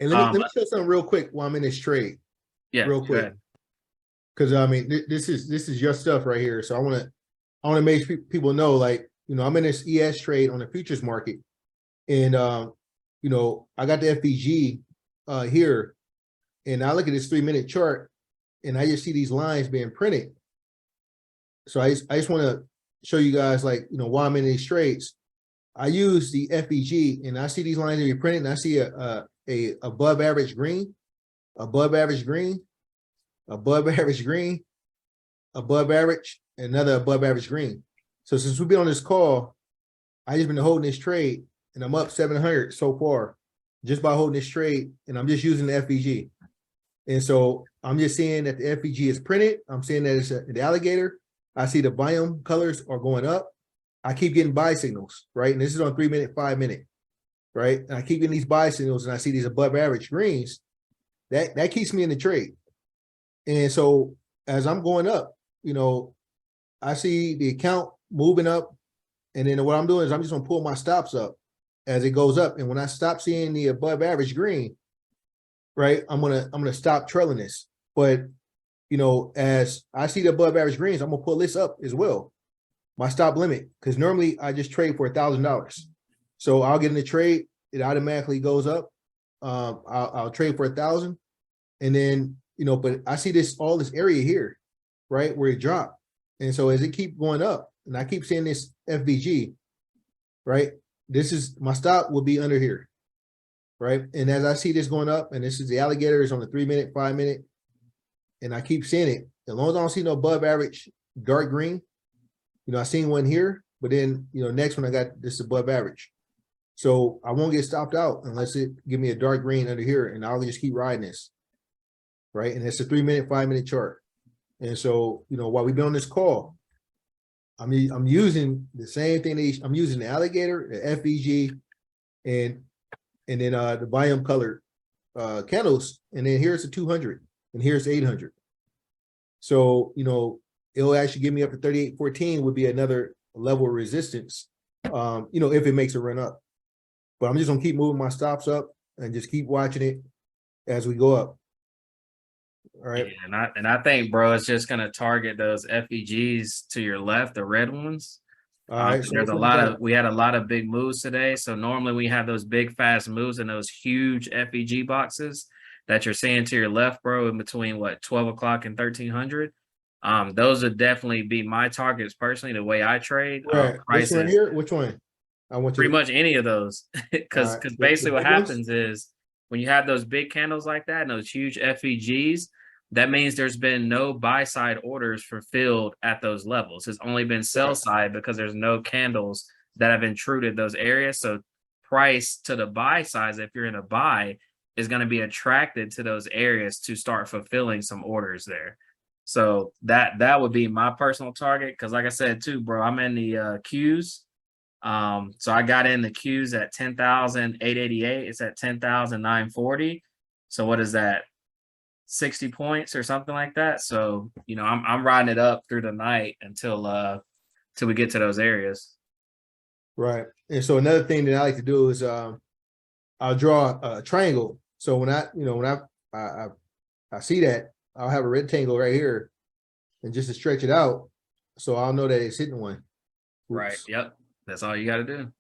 And let me show something real quick while I'm in this trade, Yeah, real go quick, ahead. because I mean this is your stuff right here. So I want to make people know, like, I'm in this ES trade on the futures market, and I got the FBG here, and I look at this 3-minute chart, and I just see these lines being printed. So I just want to show you guys, like, why I'm in these trades. I use the FBG, and I see these lines being printed, and I see a above average green, above average green, above average green, above average, another above average green. So since we've been on this call, I just been holding this trade, and I'm up 700 so far just by holding this trade, and I'm just using the FBG. And so I'm just seeing that the FBG is printed. I'm seeing that it's the alligator. I see the biome colors are going up. I keep getting buy signals, right? And this is on 3-minute, 5-minute, right? And I keep getting these buy signals, and I see these above average greens. That keeps me in the trade. And so as I'm going up, I see the account moving up, and then what I'm doing is I'm just gonna pull my stops up as it goes up. And when I stop seeing the above average green, right, I'm gonna stop trailing this. But as I see the above average greens, I'm gonna pull this up as well, my stop limit, because normally I just trade for $1,000. So I'll get in the trade, it automatically goes up. I'll trade for 1,000, and then but I see all this area here, right, where it dropped. And so as it keep going up, and I keep seeing this FBG, right, this is my stop will be under here, right? And as I see this going up, and this is the alligators on the 3-minute, 5-minute, and I keep seeing it, as long as I don't see no above average dark green, I seen one here, but then next one I got this above average. So I won't get stopped out unless it give me a dark green under here, and I'll just keep riding this, right? And it's a 3-minute, 5-minute chart. And so while we've been on this call, I'm using the same thing. I'm using the alligator, the FBG, and then the biome color candles, and then here's the 200, and here's 800. So it'll actually give me up to 38.14 would be another level of resistance, if it makes a run up. But I'm just gonna keep moving my stops up and just keep watching it as we go up. All right. Yeah, and I think, bro, it's just gonna target those FEGs to your left, the red ones. All right. So We had a lot of big moves today. So normally we have those big fast moves in those huge FEG boxes that you're seeing to your left, bro, in between 12 o'clock and 1300. Those would definitely be my targets personally, the way I trade. right. This one here, which one? I want you pretty much any of those. Because right. basically the what big ones? happens is when you have those big candles like that and those huge FEGs, that means there's been no buy side orders fulfilled at those levels. It's only been sell side because there's no candles that have intruded those areas. So price to the buy side, if you're in a buy, is going to be attracted to those areas to start fulfilling some orders there. So that would be my personal target. Because like I said too, bro, I'm in the Qs. So I got in the Qs at 10,888. It's at 10,940. So what is that? 60 points or something like that. So, I'm riding it up through the night until we get to those areas. Right. And so another thing that I like to do is I'll draw a triangle. So when I see that, I'll have a rectangle right here, and just to stretch it out, so I'll know that it's hitting one. Oops. Right. Yep. That's all you got to do.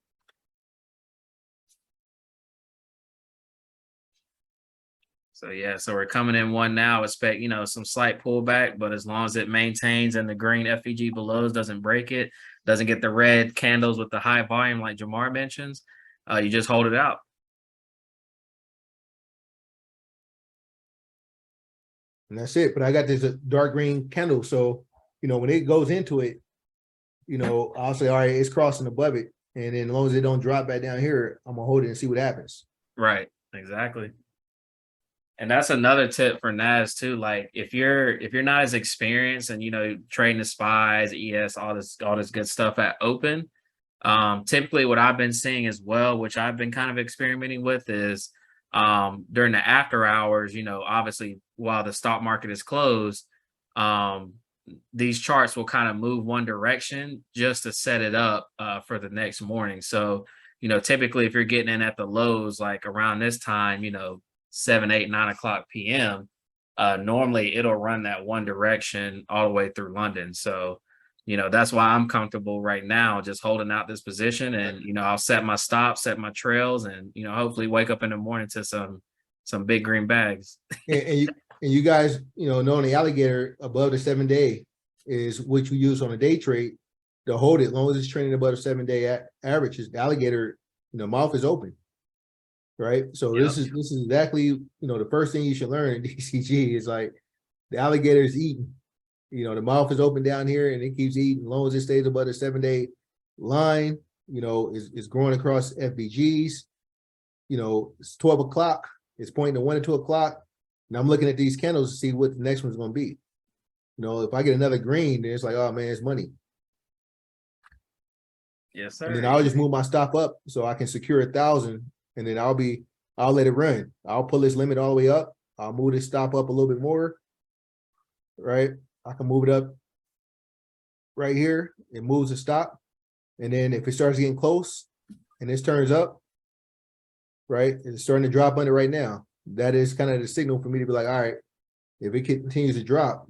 So yeah, so we're coming in one now. Expect some slight pullback, but as long as it maintains and the green FEG below doesn't break it, doesn't get the red candles with the high volume like Jamar mentions, you just hold it out. And that's it. But I got this dark green candle, so when it goes into it, I'll say, all right, it's crossing above it, and then as long as it don't drop back down here, I'm gonna hold it and see what happens. Right. Exactly. And that's another tip for Naz too. Like if you're not as experienced and trading the spies, ES, all this good stuff at open, typically what I've been seeing as well, which I've been kind of experimenting with, is during the after hours, obviously while the stock market is closed, these charts will kind of move one direction just to set it up for the next morning. So, typically if you're getting in at the lows, like around this time, 7, 8, 9 o'clock p.m., normally it'll run that one direction all the way through London. So, that's why I'm comfortable right now, just holding out this position, and, I'll set my stops, set my trails, and, hopefully wake up in the morning to some big green bags. And you guys, knowing the alligator above the 7-day is what you use on a day trade to hold it. As long as it's trading above the 7-day average, the alligator, mouth is open, right? So Yep. this is exactly, the first thing you should learn in DCG is like the alligator is eating. The mouth is open down here and it keeps eating. As long as it stays above the 7-day line, is growing across FVGs. It's 12 o'clock. It's pointing to 1 or 2 o'clock. And I'm looking at these candles to see what the next one's going to be. If I get another green, then it's like, oh man, it's money. Yes, sir. And then I'll just move my stop up so I can secure 1,000, and then I'll let it run. I'll pull this limit all the way up. I'll move this stop up a little bit more. Right? I can move it up right here. It moves the stop. And then if it starts getting close and this turns up, right, it's starting to drop under right now. That is kind of the signal for me to be like, all right, if it continues to drop,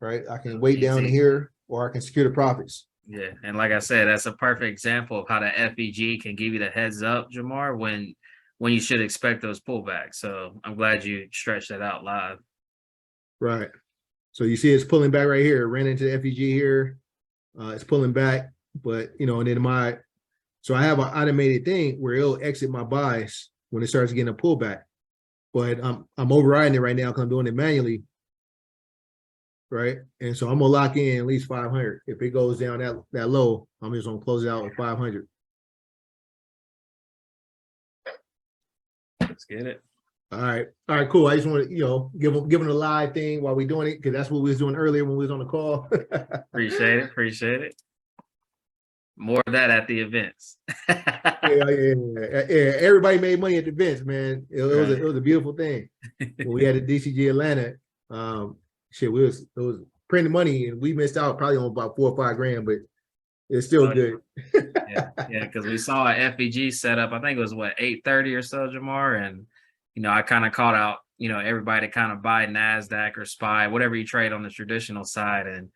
right, I can wait down here, or I can secure the profits. Yeah, and like I said, that's a perfect example of how the FEG can give you the heads up, Jamar, when you should expect those pullbacks. So I'm glad you stretched that out live. Right. So you see it's pulling back right here. It ran into the FEG here. It's pulling back, but and then so I have an automated thing where it'll exit my buys when it starts getting a pullback. But I'm overriding it right now because I'm doing it manually. Right. And so I'm gonna lock in at least 500. If it goes down that low, I'm just gonna close it out with 500. Let's get it. All right, cool. I just want to, give them a live thing while we're doing it, because that's what we was doing earlier when we was on the call. Appreciate it. More of that at the events. yeah. Everybody made money at the events, man. It was a beautiful thing. When we had the DCG Atlanta, it was printing money, and we missed out probably on about 4 or 5 grand, but it's still good. yeah, because we saw an FEG set up. I think it was 8:30 or so, Jamar, and I kind of called out, everybody to kind of buy NASDAQ or SPY, whatever you trade on the traditional side. And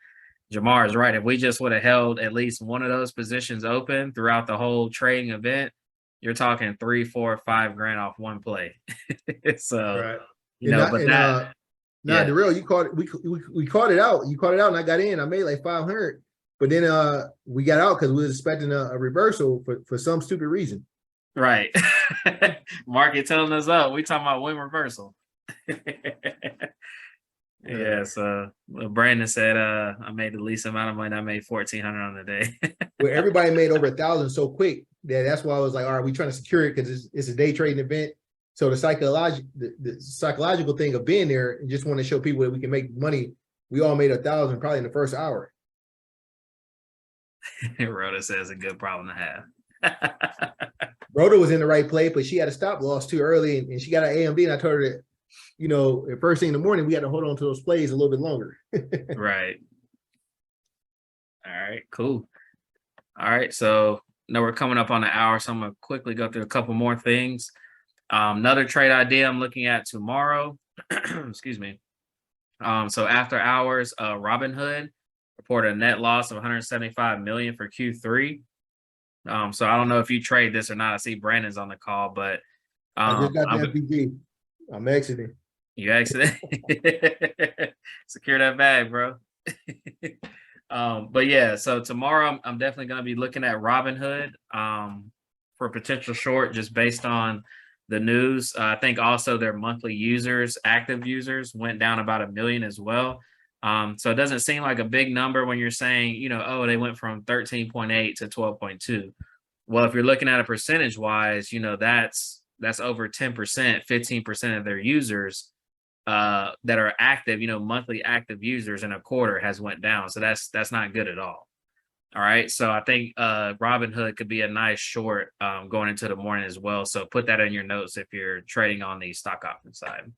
Jamar is right. If we just would have held at least one of those positions open throughout the whole trading event, you're talking 3, 4, 5 grand off one play. So, right. The real, you caught it. We caught it out. You caught it out, and I got in. I made like 500, but then we got out because we was expecting a reversal for some stupid reason. Right. Market telling us up. We talking about win reversal. Yeah, so Brandon said I made the least amount of money. I made 1,400 on the day. Well, everybody made over 1,000 so quick that's why I was like, all right, we trying to secure it because it's a day trading event. So the psychological thing of being there and just want to show people that we can make money. We all made 1,000 probably in the first hour. Rhoda says a good problem to have. Rhoda was in the right play, but she had a stop loss too early, and she got an AMD, and I told her that, at first thing in the morning, we had to hold on to those plays a little bit longer. Right. All right, cool. All right, so now we're coming up on an hour, so I'm going to quickly go through a couple more things. Another trade idea I'm looking at tomorrow, excuse me. So after hours, Robinhood reported a net loss of 175 million for Q3. So I don't know if you trade this or not. I see Brandon's on the call, but I just got the FPG. I'm exiting. You exited. Secure that bag, bro. But yeah, so tomorrow I'm definitely going to be looking at Robinhood for potential short, just based on the news. I think also their monthly users, active users, went down about 1 million as well. So it doesn't seem like a big number when you're saying, they went from 13.8 to 12.2. Well, if you're looking at it percentage wise, that's over 10%, 15% of their users that are active, monthly active users in a quarter has went down. So that's not good at all. All right. So I think Robinhood could be a nice short going into the morning as well. So put that in your notes if you're trading on the stock option side.